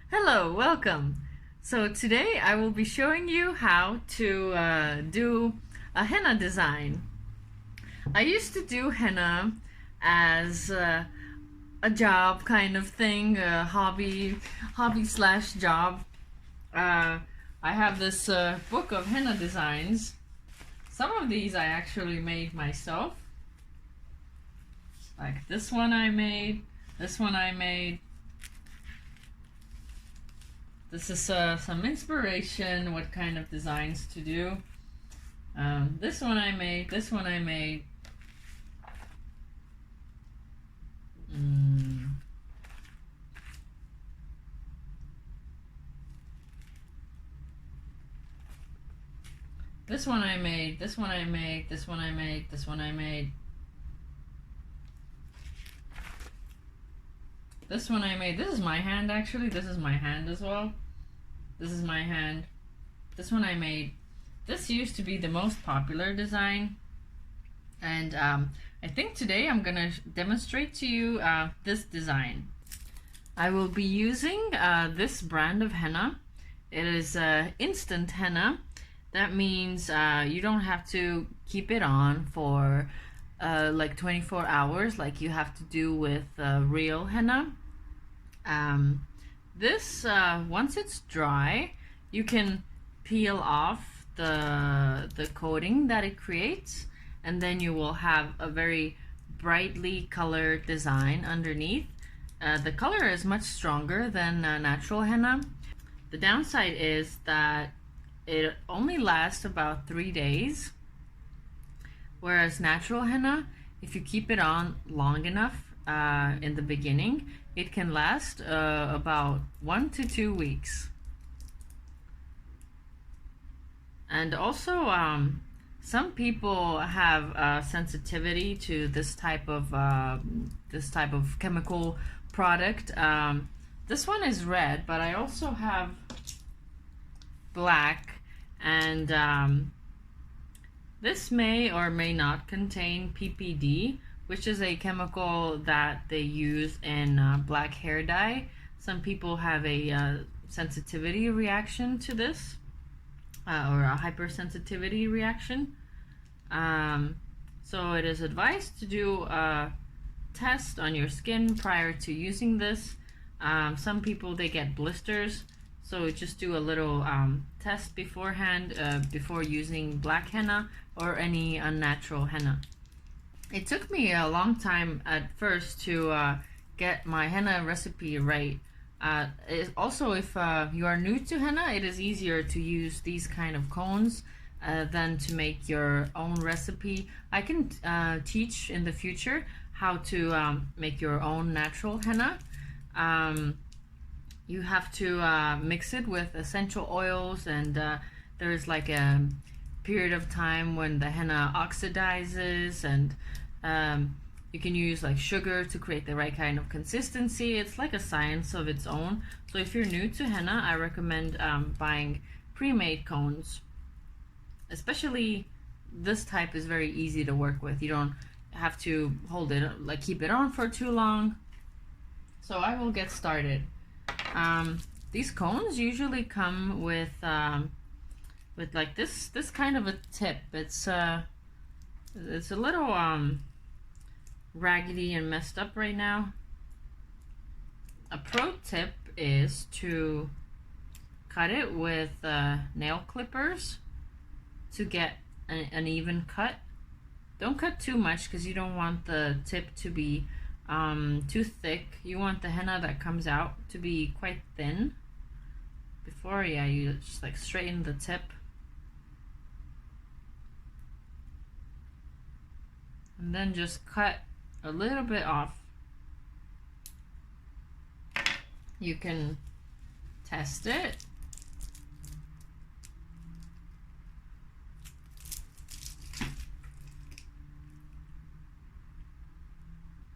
Hello, welcome. So today I will be showing you how to do a henna design. I used to do henna as a job kind of thing, a hobby slash job. I have this book of henna designs. Some of these I actually made myself. Like this one I made, this one I made. This is some inspiration, what kind of designs to do. This one I made, this one I made. This one I made, this one I made, this one I made, this one I made. This one I made. This is my hand actually. This is my hand as well. This is my hand. This one I made. This used to be the most popular design. And I think today I'm gonna demonstrate to you this design. I will be using this brand of henna. It is instant henna. That means you don't have to keep it on for like 24 hours like you have to do with real henna. This once it's dry, you can peel off the coating that it creates, and then you will have a very brightly colored design underneath. The color is much stronger than natural henna. The downside is that it only lasts about 3 days, whereas natural henna, if you keep it on long enough in the beginning, it can last about 1 to 2 weeks. And also some people have sensitivity to this type of chemical product. This one is red, but I also have black, and this may or may not contain PPD, which is a chemical that they use in black hair dye. Some people have a sensitivity reaction to this, or a hypersensitivity reaction. So it is advised to do a test on your skin prior to using this. Some people, they get blisters, so just do a little test beforehand before using black henna or any unnatural henna. It took me a long time at first to get my henna recipe right. Also, if you are new to henna, it is easier to use these kind of cones than to make your own recipe. I can teach in the future how to make your own natural henna. You have to mix it with essential oils, and there is like a period of time when the henna oxidizes, and you can use like sugar to create the right kind of consistency. It's like a science of its own. So if you're new to henna, I recommend buying pre-made cones. Especially this type is very easy to work with. You don't have to hold it, like keep it on for too long. So I will get started. These cones usually come with like this kind of a tip. It's a little raggedy and messed up right now. A pro tip is to cut it with nail clippers to get an even cut. Don't cut too much because you don't want the tip to be too thick. You want the henna that comes out to be quite thin. Before, yeah, you just like straighten the tip. And then just cut a little bit off. You can test it.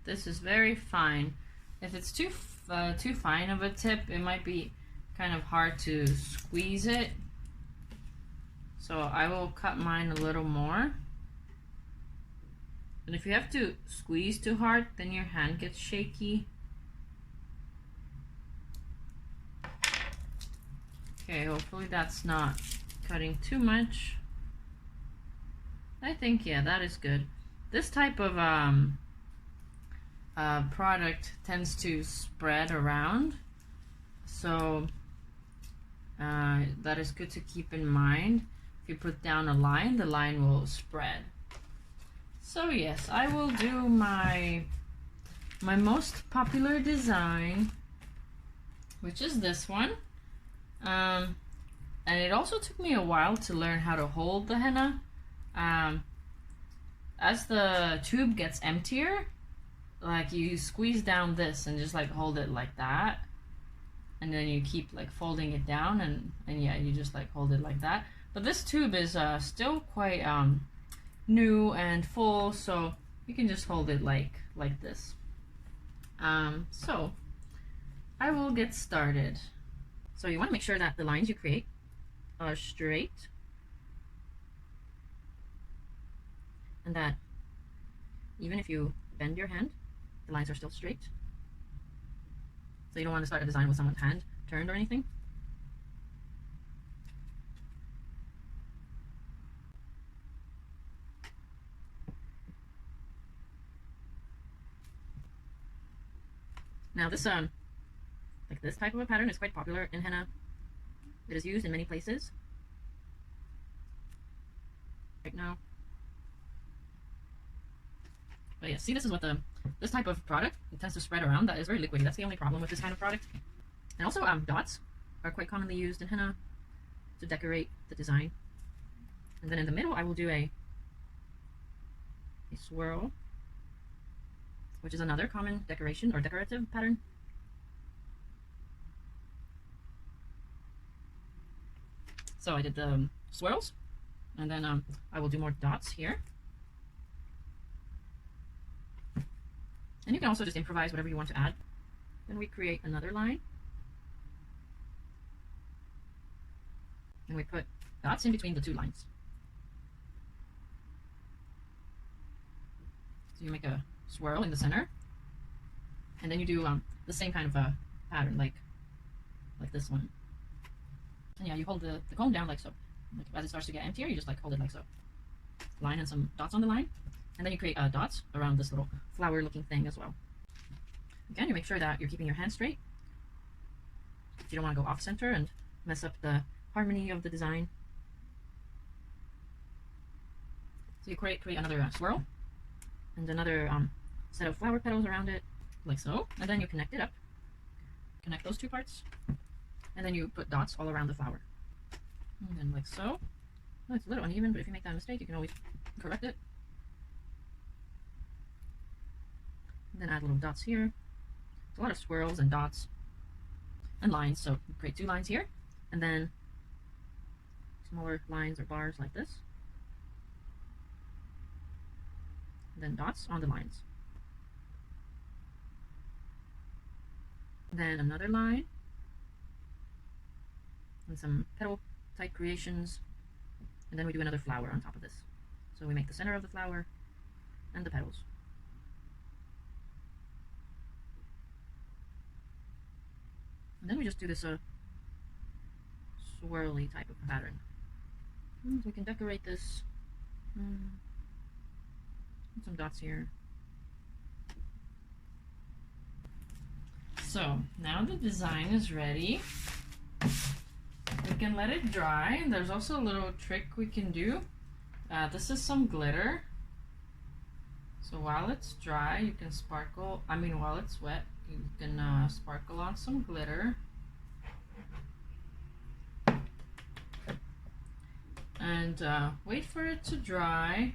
This is very fine. If it's too fine of a tip, it might be kind of hard to squeeze it. So I will cut mine a little more. And if you have to squeeze too hard, then your hand gets shaky. Okay, hopefully that's not cutting too much. I think, yeah, that is good. This type of product tends to spread around, so that is good to keep in mind. If you put down a line, the line will spread. So yes, I will do my most popular design, which is this one. And it also took me a while to learn how to hold the henna. As the tube gets emptier, like you squeeze down this and just like hold it like that, and then you keep like folding it down, and yeah, you just like hold it like that. But this tube is still quite new and full, so you can just hold it like this. So I will get started. So you want to make sure that the lines you create are straight, and that even if you bend your hand, the lines are still straight. So you don't want to start a design with someone's hand turned or anything. Now this like this type of a pattern is quite popular in henna. It is used in many places right now. But yeah, see, this is what this type of product, it tends to spread around. That is very liquidy. That's the only problem with this kind of product. And also dots are quite commonly used in henna to decorate the design. And then in the middle I will do a swirl, which is another common decoration or decorative pattern. So I did the swirls, and then I will do more dots here. And you can also just improvise whatever you want to add. Then we create another line, and we put dots in between the two lines. So you make a swirl in the center, and then you do the same kind of pattern, like this one. And yeah, you hold the comb down like so. Like as it starts to get emptier, you just like hold it like so. Line and some dots on the line, and then you create dots around this little flower-looking thing as well. Again, you make sure that you're keeping your hand straight. You don't want to go off center and mess up the harmony of the design. So you create another swirl and another set of flower petals around it, like so, and then you connect it up. Connect those two parts, and then you put dots all around the flower, and then like so. Oh, it's a little uneven, but if you make that mistake, you can always correct it. And then add little dots here. It's a lot of swirls and dots and lines, so you create two lines here, and then smaller lines or bars like this, and then dots on the lines. Then another line and some petal type creations, and then we do another flower on top of this. So we make the center of the flower and the petals. And then we just do this swirly type of pattern. So we can decorate this. Some dots here. So now the design is ready. We can let it dry. There's also a little trick we can do. This is some glitter. So while it's dry, you can while it's wet, you can sparkle on some glitter. And wait for it to dry.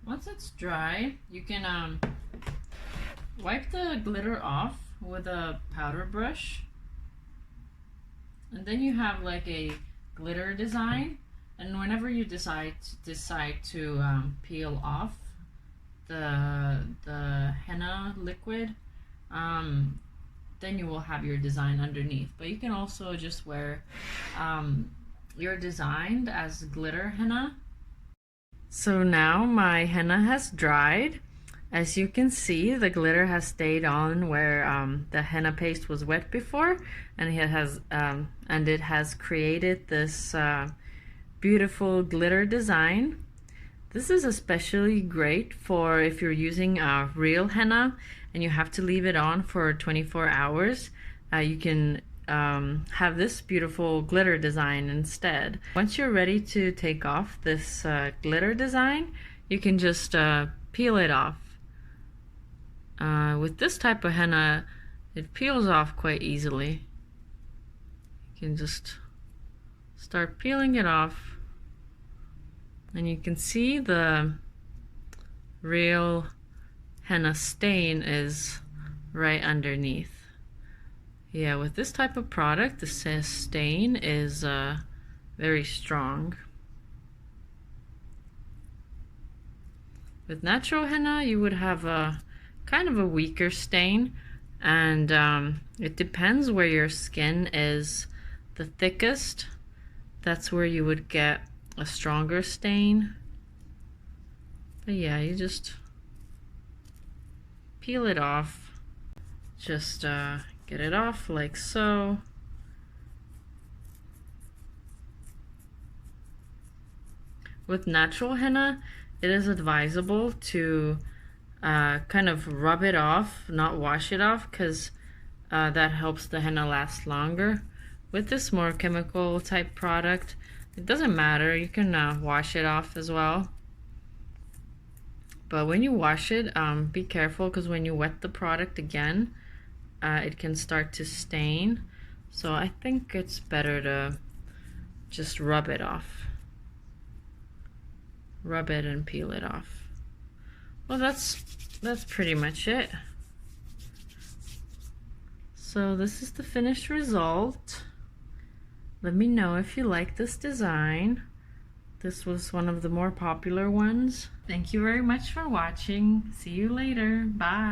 Once it's dry, you can wipe the glitter off with a powder brush, and then you have like a glitter design. And whenever you decide to peel off the henna liquid, then you will have your design underneath. But you can also just wear your design as glitter henna. So now my henna has dried, As you can see, the glitter has stayed on where the henna paste was wet before, and it has created this beautiful glitter design. This is especially great for if you're using real henna and you have to leave it on for 24 hours. You can have this beautiful glitter design instead. Once you're ready to take off this glitter design, you can just peel it off. With this type of henna, it peels off quite easily. You can just start peeling it off, and you can see the real henna stain is right underneath. Yeah, with this type of product, the stain is very strong. With natural henna, you would have a kind of a weaker stain, and it depends where your skin is the thickest. That's where you would get a stronger stain. But yeah, you just peel it off. Just get it off like so. With natural henna, it is advisable to kind of rub it off, not wash it off, because that helps the henna last longer. With this more chemical type product, it doesn't matter, you can wash it off as well. But when you wash it, be careful, because when you wet the product again, it can start to stain. So I think it's better to just rub it off. Rub it and peel it off. Well, that's pretty much it. So this is the finished result. Let me know if you like this design. This was one of the more popular ones. Thank you very much for watching. See you later. Bye.